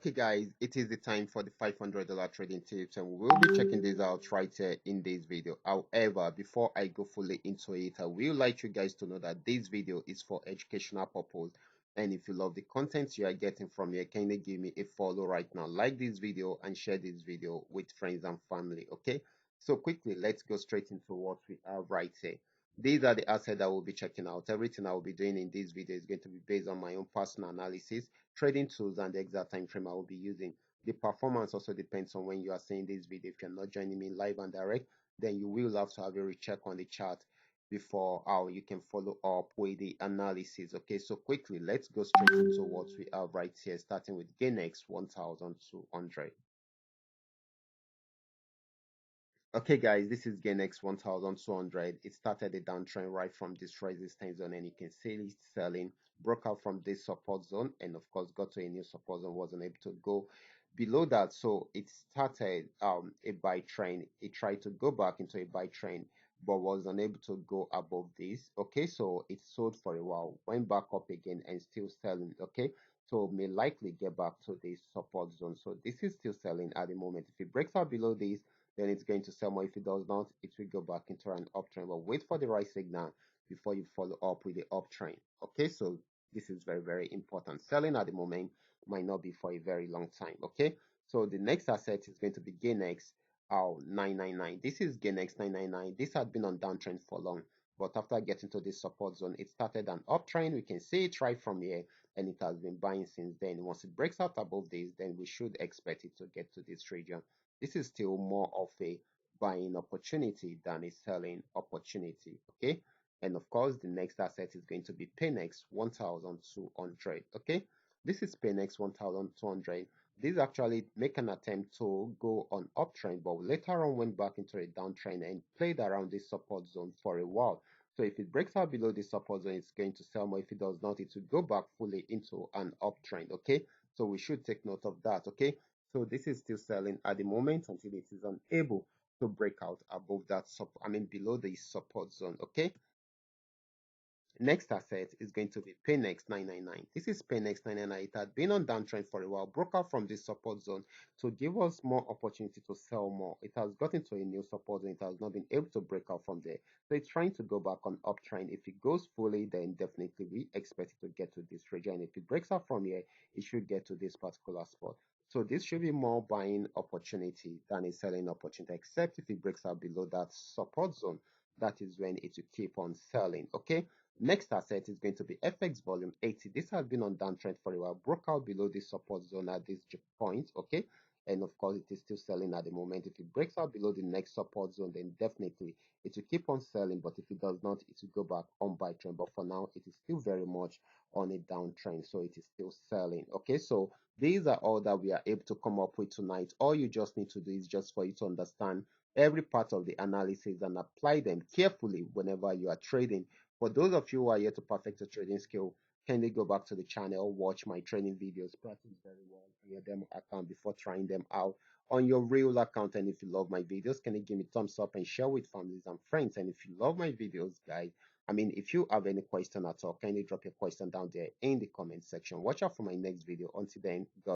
Okay, guys, it is the time for the $500 trading tips, and we'll be checking this out right here in this video. However, before I go fully into it, I will like you guys to know that this video is for educational purpose. And if you love the content you are getting from here, kindly give me a follow right now, like this video, and share this video with friends and family. Okay, so quickly, let's go straight into what we are right here. These are the assets that we'll be checking out. Everything I will be doing in this video is going to be based on my own personal analysis, trading tools, and the exact time frame I will be using. The performance also depends on when you are seeing this video. If you're not joining me live and direct, then you will have to have a recheck on the chart before how you can follow up with the analysis. Okay, so quickly, let's go straight into what we have right here, starting with GainX 1200. Okay, guys, this is GainX 1200. It started a downtrend right from this resistance zone, and you can see it selling, broke out from this support zone, and of course, got to a new support zone, wasn't able to go below that. So it started a buy trend. It tried to go back into a buy trend, but was unable to go above this. Okay, so it sold for a while, went back up again, and still selling. Okay, so may likely get back to this support zone. So this is still selling at the moment. If it breaks out below this, then it's going to sell more. If it does not, it will go back into an uptrend. But wait for the right signal before you follow up with the uptrend. Okay, so this is very, very important. Selling at the moment might not be for a very long time. Okay, so the next asset is going to be GainX 999. This is GainX 999. This had been on downtrend for long, but after getting to this support zone, it started an uptrend. We can see it right from here, and it has been buying since then. Once it breaks out above this, then we should expect it to get to this region. This is still more of a buying opportunity than a selling opportunity. Okay, and of course the next asset is going to be Paynex 1200. Okay, this is Paynex 1200. This actually make an attempt to go on uptrend, but later on went back into a downtrend and played around this support zone for a while. So if it breaks out below this support zone, it's going to sell more. If it does not, it will go back fully into an uptrend. Okay, so we should take note of that. Okay, so this is still selling at the moment until it is unable to break out above that below the support zone. Okay, next asset is going to be Paynex 999. This is Paynex 999. It had been on downtrend for a while, broke out from this support zone to give us more opportunity to sell more. It has gotten to a new support zone. It has not been able to break out from there. So it's trying to go back on uptrend. If it goes fully, then definitely we expect it to get to this region. If it breaks out from here, it should get to this particular spot. So this should be more buying opportunity than a selling opportunity, except if it breaks out below that support zone. That is when it will keep on selling. Okay. Next asset is going to be FX volume 80. This has been on downtrend for a while, broke out below this support zone at this point, okay? And of course, it is still selling at the moment. If it breaks out below the next support zone, then definitely it will keep on selling. But if it does not, it will go back on buy trend. But for now, it is still very much on a downtrend, so it is still selling. Okay, so these are all that we are able to come up with tonight. All you just need to do is just for you to understand every part of the analysis and apply them carefully whenever you are trading. For those of you who are yet to perfect your trading skill, kindly go back to the channel, watch my training videos, practice very well on your demo account before trying them out on your real account. And if you love my videos, can you give me thumbs up and share with families and friends? And if you love my videos, guys, if you have any question at all, kindly drop your question down there in the comment section. Watch out for my next video. Until then, God